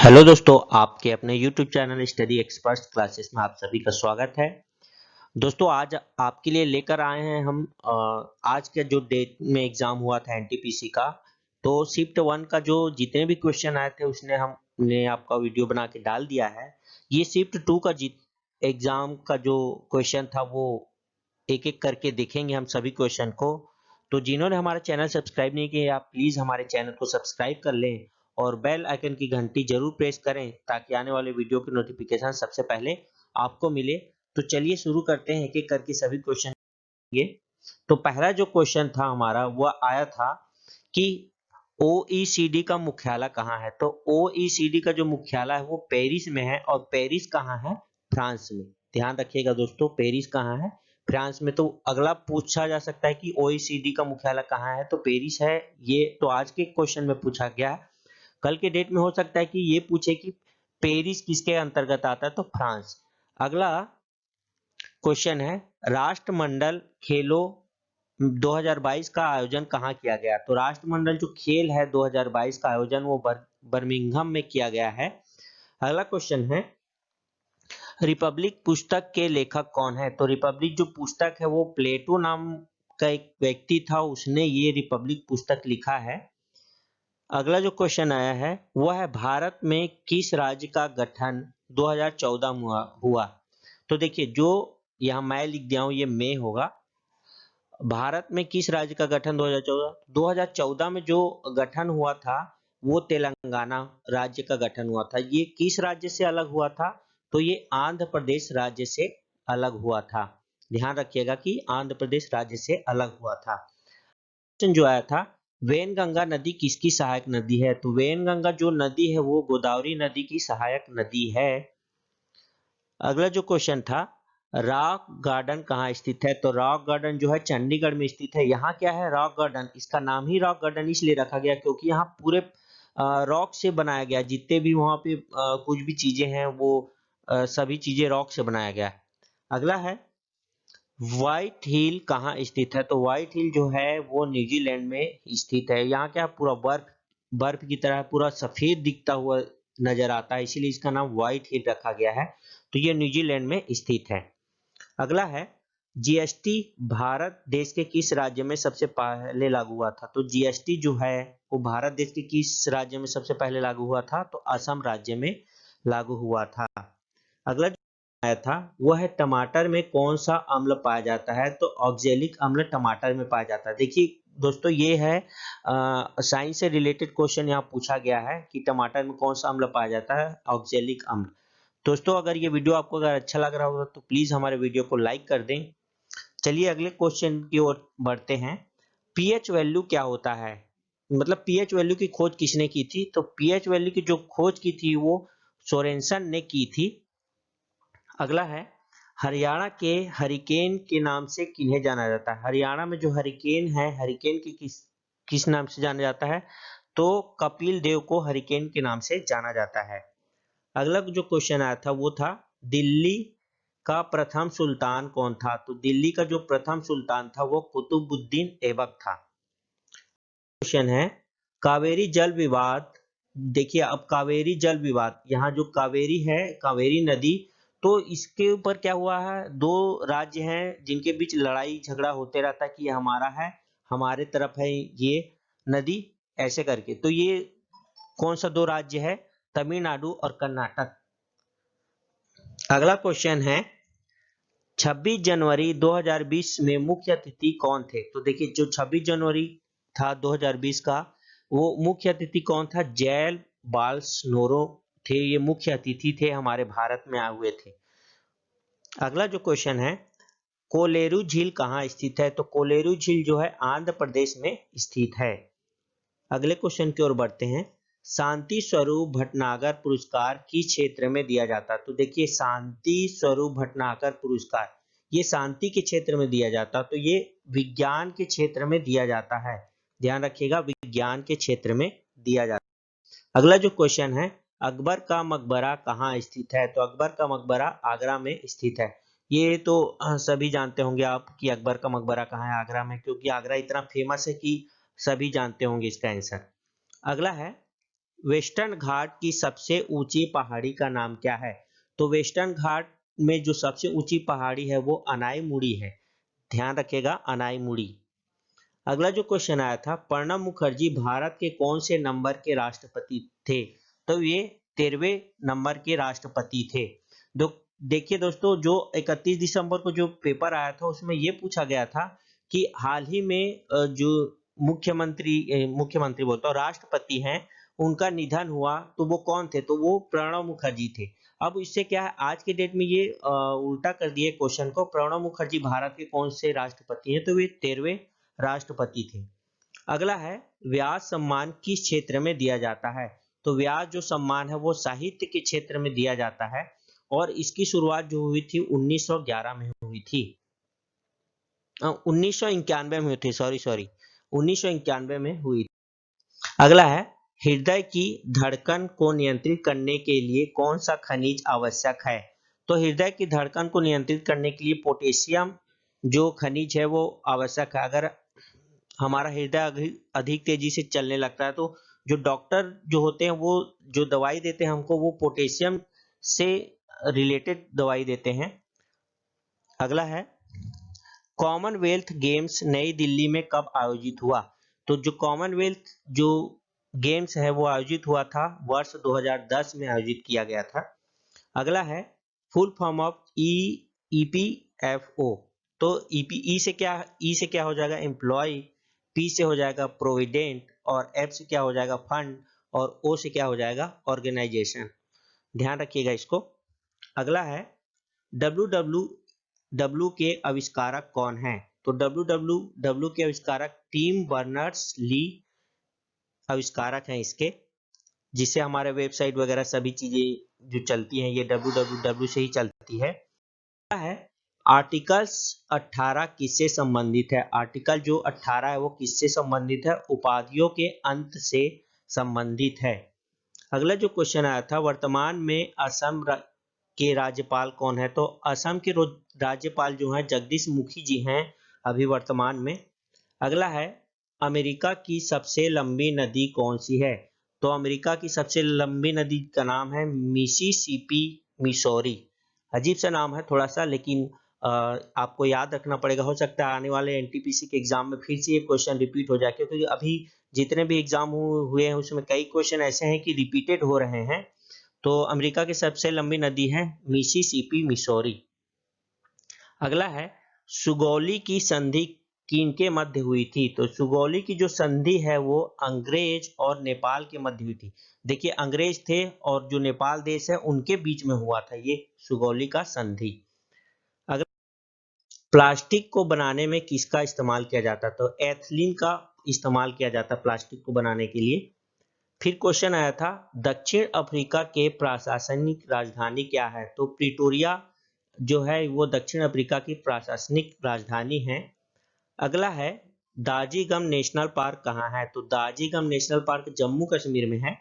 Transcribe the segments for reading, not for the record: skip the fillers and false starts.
Hello दोस्तों, आपके अपने YouTube channel study experts classes में आप सभी का स्वागत है। दोस्तों, आज आपके लिए लेकर आए हैं हम आज के जो डेट में एग्जाम हुआ था एनटीपीसी का। तो शिफ्ट 1 का जो जितने भी क्वेश्चन आए थे उसने हमने आपका वीडियो बना के डाल दिया है। ये शिफ्ट 2 का एग्जाम का जो क्वेश्चन था वो एक एक करके देखेंगे हम सभी क्वेश्चन को। तो जिन्होंने हमारा चैनल सब्सक्राइब नहीं किया आप प्लीज हमारे चैनल को सब्सक्राइब कर लें और बेल आइकन की घंटी जरूर प्रेस करें ताकि आने वाले वीडियो की नोटिफिकेशन सबसे पहले आपको मिले। तो चलिए शुरू करते हैं एक एक करके सभी क्वेश्चन। ये तो पहला जो क्वेश्चन था हमारा वह आया था कि ओईसीडी का मुख्यालय कहाँ है। तो ओईसीडी का जो मुख्यालय है वो पेरिस में है और पेरिस कहाँ है, फ्रांस में। ध्यान रखिएगा दोस्तों, पेरिस कहाँ है, फ्रांस में। तो अगला पूछा जा सकता है कि ओईसीडी का मुख्यालय कहाँ है, तो पेरिस है। ये तो आज के क्वेश्चन में पूछा गया है। कल के डेट में हो सकता है कि ये पूछे कि पेरिस किसके अंतर्गत आता है, तो फ्रांस। अगला क्वेश्चन है राष्ट्रमंडल खेलों 2022 का आयोजन कहाँ किया गया। तो राष्ट्रमंडल जो खेल है 2022 का आयोजन वो बर्मिंघम में किया गया है। अगला क्वेश्चन है रिपब्लिक पुस्तक के लेखक कौन है। तो रिपब्लिक जो पुस्तक है वो प्लेटो नाम का एक व्यक्ति था, उसने ये रिपब्लिक पुस्तक लिखा है। अगला जो क्वेश्चन आया है वह है भारत में किस राज्य का गठन 2014 में हुआ। तो देखिए जो यहाँ मैं लिख दिया हूँ ये में होगा। भारत में किस राज्य का गठन 2014 में जो गठन हुआ था वो तेलंगाना राज्य का गठन हुआ था। ये किस राज्य से अलग हुआ था, तो ये आंध्र प्रदेश राज्य से अलग हुआ था। ध्यान रखिएगा कि आंध्र प्रदेश राज्य से अलग हुआ था। क्वेश्चन जो आया था वेनगंगा नदी किसकी सहायक नदी है। तो वेनगंगा जो नदी है वो गोदावरी नदी की सहायक नदी है। अगला जो क्वेश्चन था रॉक गार्डन कहाँ स्थित है। तो रॉक गार्डन जो है चंडीगढ़ में स्थित है। यहाँ क्या है रॉक गार्डन, इसका नाम ही रॉक गार्डन इसलिए रखा गया क्योंकि यहाँ पूरे रॉक से बनाया गया। जितने भी वहाँ पे कुछ भी चीजें हैं वो सभी चीजें रॉक से बनाया गया है। अगला है व्हाइट हिल कहाँ स्थित है। तो व्हाइट हिल जो है वो न्यूजीलैंड में स्थित है। यहाँ क्या पूरा बर्फ बर्फ की तरह पूरा सफेद दिखता हुआ नजर आता है, इसीलिए इसका नाम व्हाइट हिल रखा गया है। तो ये न्यूजीलैंड में स्थित है। अगला है जीएसटी भारत देश के किस राज्य में सबसे पहले लागू हुआ था। तो जीएसटी जो है वो भारत देश के किस राज्य में सबसे पहले लागू हुआ था, तो असम राज्य में लागू हुआ था। अगला जो आया था वह है टमाटर में कौन सा अम्ल पाया जाता है। तो ऑक्जेलिक अम्ल टमाटर में पाया जाता है। देखिए दोस्तों ये है साइंस से रिलेटेड क्वेश्चन यहाँ पूछा गया है कि टमाटर में कौन सा अम्ल पाया जाता है, ऑक्जेलिक अम्ल। दोस्तों अगर ये वीडियो आपको अगर अच्छा लग रहा होगा तो प्लीज हमारे वीडियो को लाइक कर दें। चलिए अगले क्वेश्चन की ओर बढ़ते हैं। पीएच वैल्यू क्या होता है, मतलब पीएच वैल्यू की खोज किसने की थी। तो पीएच वैल्यू की जो खोज की थी वो सोरेनसन ने की थी। अगला है हरियाणा के हरिकेन के नाम से किन्हें जाना जाता है। हरियाणा में जो हरिकेन है, हरिकेन की किस किस नाम से जाना जाता है, तो कपिल देव को हरिकेन के नाम से जाना जाता है। अगला जो क्वेश्चन आया था वो था दिल्ली का प्रथम सुल्तान कौन था। तो दिल्ली का जो प्रथम सुल्तान था वो कुतुबुद्दीन ऐबक था। क्वेश्चन है कावेरी जल विवाद। देखिए अब कावेरी जल विवाद, यहाँ जो कावेरी है कावेरी नदी, तो इसके ऊपर क्या हुआ है, दो राज्य हैं जिनके बीच लड़ाई झगड़ा होते रहता है कि ये हमारा है, हमारे तरफ है ये नदी, ऐसे करके। तो ये कौन सा दो राज्य है, तमिलनाडु और कर्नाटक। अगला क्वेश्चन है 26 जनवरी 2020 में मुख्य अतिथि कौन थे। तो देखिए जो 26 जनवरी था 2020 का वो मुख्य अतिथि कौन था, जैल बाल्सनोरो थे। ये मुख्य अतिथि थे, हमारे भारत में आए हुए थे। अगला जो क्वेश्चन है कोलेरू झील कहाँ स्थित है। तो कोलेरू झील जो है आंध्र प्रदेश में स्थित है। अगले क्वेश्चन की ओर बढ़ते हैं शांति स्वरूप भटनागर पुरस्कार किस क्षेत्र में दिया जाता है। तो देखिए शांति स्वरूप भटनागर पुरस्कार ये शांति के क्षेत्र में दिया जाता है, तो ये विज्ञान के क्षेत्र में दिया जाता है। ध्यान रखिएगा विज्ञान के क्षेत्र में दिया जाता है। अगला जो क्वेश्चन है अकबर का मकबरा कहाँ स्थित है। तो अकबर का मकबरा आगरा में स्थित है। ये तो सभी जानते होंगे आप कि अकबर का मकबरा कहाँ है, आगरा में, क्योंकि आगरा इतना फेमस है कि सभी जानते होंगे इसका आंसर। अगला है वेस्टर्न घाट की सबसे ऊंची पहाड़ी का नाम क्या है? तो वेस्टर्न घाट में जो सबसे ऊंची पहाड़ी है वो अनाईमुड़ी है। ध्यान रखिएगा, अनाईमुड़ी। अगला जो क्वेश्चन आया था, प्रणब मुखर्जी भारत के कौन से नंबर के राष्ट्रपति थे? तो ये 13वें नंबर के राष्ट्रपति थे। देखिए दोस्तों, जो 31 दिसंबर को जो पेपर आया था उसमें ये पूछा गया था कि हाल ही में जो मुख्यमंत्री बोलता हूँ, राष्ट्रपति हैं, उनका निधन हुआ तो वो कौन थे? तो वो प्रणब मुखर्जी थे। अब इससे क्या है, आज के डेट में ये उल्टा कर दिए क्वेश्चन को, प्रणब मुखर्जी भारत के कौन से राष्ट्रपति हैं? तो वे 13वें राष्ट्रपति थे। अगला है, व्यास सम्मान किस क्षेत्र में दिया जाता है? तो व्यास जो सम्मान है वो साहित्य के क्षेत्र में दिया जाता है और इसकी शुरुआत जो हुई थी 1911 में हुई थी। 1991 में हुई थी, सॉरी 1991 में हुई। अगला है, हृदय की धड़कन को नियंत्रित करने के लिए कौन सा खनिज आवश्यक है? तो हृदय की धड़कन को नियंत्रित करने के लिए पोटेशियम जो खनिज है वो आवश्यक है। अगर हमारा हृदय अधिक तेजी से चलने लगता है तो जो डॉक्टर जो होते हैं वो जो दवाई देते हैं हमको, वो पोटेशियम से रिलेटेड दवाई देते हैं। अगला है, कॉमनवेल्थ गेम्स नई दिल्ली में कब आयोजित हुआ? तो जो कॉमनवेल्थ जो गेम्स है वो आयोजित हुआ था वर्ष 2010 में आयोजित किया गया था। अगला है, फुल फॉर्म ऑफ ईपीएफओ। तो ई से क्या हो जाएगा? एम्प्लॉय, पी से हो जाएगा प्रोविडेंट, और एफ से क्या हो जाएगा? फंड, और ओ से क्या हो जाएगा? ऑर्गेनाइजेशन। ध्यान रखिएगा इसको। अगला है, डब्ल्यू के आविष्कारक कौन है? तो डब्ल्यू के आविष्कारक टिम बर्नर्स ली आविष्कारक हैं इसके, जिससे हमारे वेबसाइट वगैरह सभी चीजें जो चलती हैं ये डब्ल्यू से ही चलती है। है आर्टिकल्स 18 किससे संबंधित है? आर्टिकल जो 18 है वो किससे संबंधित है? उपाधियों के अंत से संबंधित है। अगला जो क्वेश्चन आया था, वर्तमान में असम के राज्यपाल कौन है? तो असम के राज्यपाल जो हैं जगदीश मुखी जी हैं अभी वर्तमान में। अगला है, अमेरिका की सबसे लंबी नदी कौन सी है? तो अमेरिका की सबसे लंबी नदी का नाम है मिसिसिपी, मिसौरी। अजीब सा नाम है थोड़ा सा, लेकिन आपको याद रखना पड़ेगा। हो सकता है आने वाले एनटीपीसी के एग्जाम में फिर से ये क्वेश्चन रिपीट हो जाए, क्योंकि अभी जितने भी एग्जाम हुए हैं उसमें कई क्वेश्चन ऐसे हैं कि रिपीटेड हो रहे हैं। तो अमेरिका की सबसे लंबी नदी है मिसिसिपी, मिसौरी। अगला है, सुगौली की संधि किनके मध्य हुई थी? तो सुगौली की जो संधि है वो अंग्रेज और नेपाल के मध्य हुई थी। देखिए, अंग्रेज थे और जो नेपाल देश है उनके बीच में हुआ था ये सुगौली का संधि। अगर प्लास्टिक को बनाने में किसका इस्तेमाल किया जाता? तो एथिलीन का इस्तेमाल किया जाता प्लास्टिक को बनाने के लिए। फिर क्वेश्चन आया था, दक्षिण अफ्रीका के प्रशासनिक राजधानी क्या है? तो प्रिटोरिया जो है वो दक्षिण अफ्रीका की प्रशासनिक राजधानी है। अगला है, दाजिगम नेशनल पार्क कहाँ है? तो दाजिगम नेशनल पार्क जम्मू कश्मीर में है।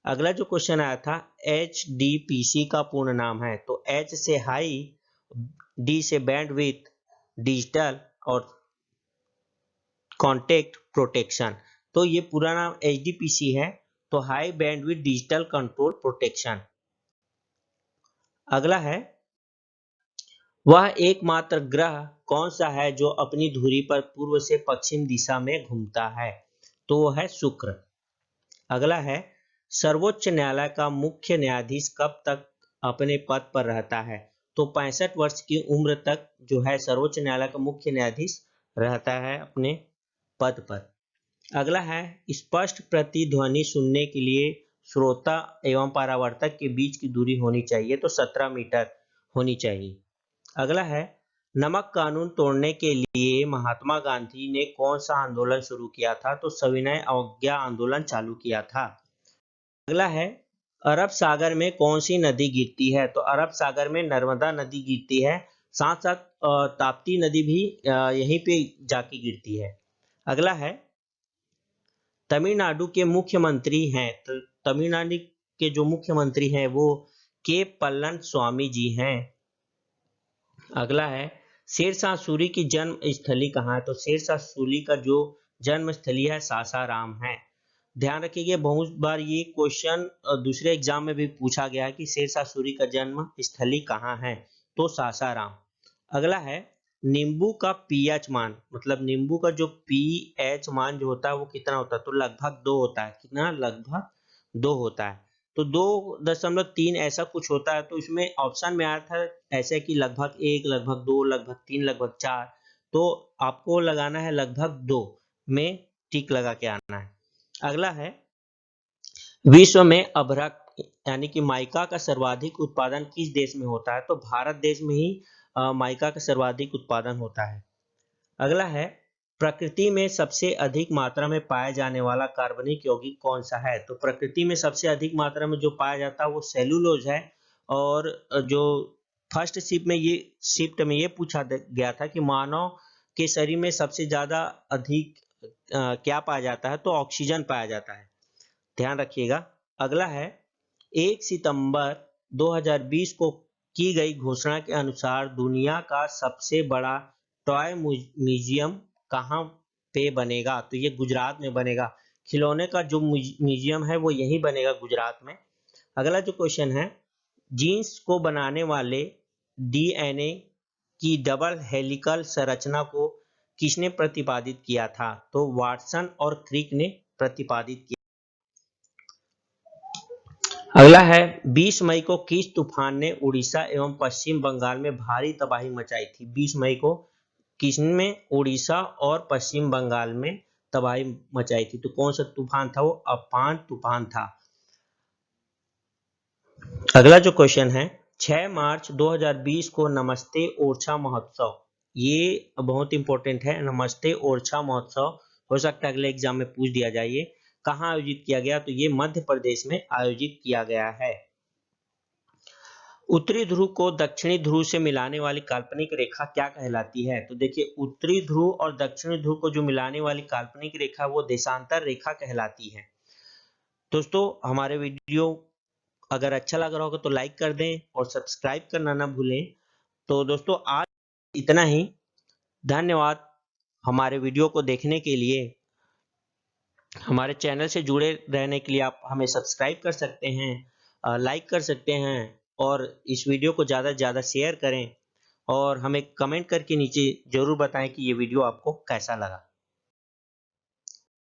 अगला जो क्वेश्चन आया था, HDPC का पूर्ण नाम है? तो H से हाई, D से बैंडविड्थ, डिजिटल, और कॉन्टेक्ट प्रोटेक्शन। तो ये पूरा नाम HDPC है, तो high bandwidth digital control protection. अगला है, वह एकमात्र ग्रह कौन सा है जो अपनी धुरी पर पूर्व से पश्चिम दिशा में घूमता है? तो वो है शुक्र। अगला है, सर्वोच्च न्यायालय का मुख्य न्यायाधीश कब तक अपने पद पर रहता है? तो 65 वर्ष की उम्र तक जो है सर्वोच्च न्यायालय का मुख्य न्यायाधीश रहता है अपने पद पर। अगला है, स्पष्ट प्रतिध्वनि सुनने के लिए श्रोता एवं परावर्तक के बीच की दूरी होनी चाहिए, तो 17 मीटर होनी चाहिए। अगला है, नमक कानून तोड़ने के लिए महात्मा गांधी ने कौन सा आंदोलन शुरू किया था? तो सविनय अवज्ञा आंदोलन चालू किया था। अगला है, अरब सागर में कौन सी नदी गिरती है? तो अरब सागर में नर्मदा नदी गिरती है, साथ साथ ताप्ती नदी भी यहीं पे जाके गिरती है। अगला है, तमिलनाडु के मुख्यमंत्री हैं, तो तमिलनाडु के जो मुख्यमंत्री हैं वो के पल्लन स्वामी जी हैं। अगला है, शेरशाह सूरी की जन्म स्थली कहाँ है? तो शेरशाह सूरी का जो जन्म स्थली है सासाराम है। ध्यान रखिए बहुत बार ये क्वेश्चन दूसरे एग्जाम में भी पूछा गया है कि शेरशाह सूरी का जन्म स्थली कहाँ है, तो सासाराम। अगला है नींबू का पीएच मान, मतलब नींबू का जो पीएच मान जो होता है वो कितना होता है, तो लगभग 2 होता है। कितना? लगभग 2 होता है। तो 2.3 ऐसा कुछ होता है। तो इसमें ऑप्शन में आया था ऐसे कि लगभग 1, लगभग 2, लगभग 3, लगभग 4। तो आपको लगाना है लगभग 2 में टिक लगा के आना है। अगला है विश्व में अभ्रक यानी कि माइका का सर्वाधिक उत्पादन किस देश में होता है, तो भारत देश में ही माइका का सर्वाधिक उत्पादन होता है। अगला है प्रकृति में सबसे अधिक मात्रा में पाया जाने वाला कार्बनिक यौगिक कौन सा है, तो प्रकृति में सबसे अधिक मात्रा में जो पाया जाता है वो सेलुलोज है। और जो फर्स्ट शिफ्ट में ये पूछा गया था कि मानव के शरीर में सबसे ज्यादा अधिक क्या पाया जाता है, तो ऑक्सीजन पाया जाता है। ध्यान रखिएगा। अगला है 1 सितंबर 2020 को की गई घोषणा के अनुसार दुनिया का सबसे बड़ा टॉय म्यूजियम कहाँ पे बनेगा, तो ये गुजरात में बनेगा। खिलौने का जो म्यूजियम है वो यहीं बनेगा, गुजरात में। अगला जो क्वेश्चन है जीन्स को बनाने वाले डीएनए की डबल हेलिकल संरचना को किसने प्रतिपादित किया था, तो वाटसन और क्रिक ने प्रतिपादित किया। अगला है 20 मई को किस तूफान ने उड़ीसा एवं पश्चिम बंगाल में भारी तबाही मचाई थी, 20 मई को किसने उड़ीसा और पश्चिम बंगाल में तबाही मचाई थी, तो कौन सा तूफान था, वो अम्फान तूफान था। अगला जो क्वेश्चन है 6 मार्च 2020 को नमस्ते ओरछा महोत्सव, ये बहुत इंपॉर्टेंट है। नमस्ते ओरछा महोत्सव हो सकता है अगले एग्जाम में पूछ दिया जाए, कहाँ आयोजित किया गया, तो ये मध्य प्रदेश में आयोजित किया गया है। उत्तरी ध्रुव को दक्षिणी ध्रुव से मिलाने वाली काल्पनिक रेखा क्या कहलाती है, तो देखिए उत्तरी ध्रुव और दक्षिणी ध्रुव को जो मिलाने वाली काल्पनिक रेखा वो देशांतर रेखा कहलाती है। दोस्तों हमारे वीडियो अगर अच्छा लग रहा होगा तो लाइक कर दें और सब्सक्राइब करना ना भूलें। तो दोस्तों आज इतना ही। धन्यवाद हमारे वीडियो को देखने के लिए। हमारे चैनल से जुड़े रहने के लिए आप हमें सब्सक्राइब कर सकते हैं, लाइक कर सकते हैं और इस वीडियो को ज़्यादा से ज़्यादा शेयर करें और हमें कमेंट करके नीचे ज़रूर बताएं कि ये वीडियो आपको कैसा लगा।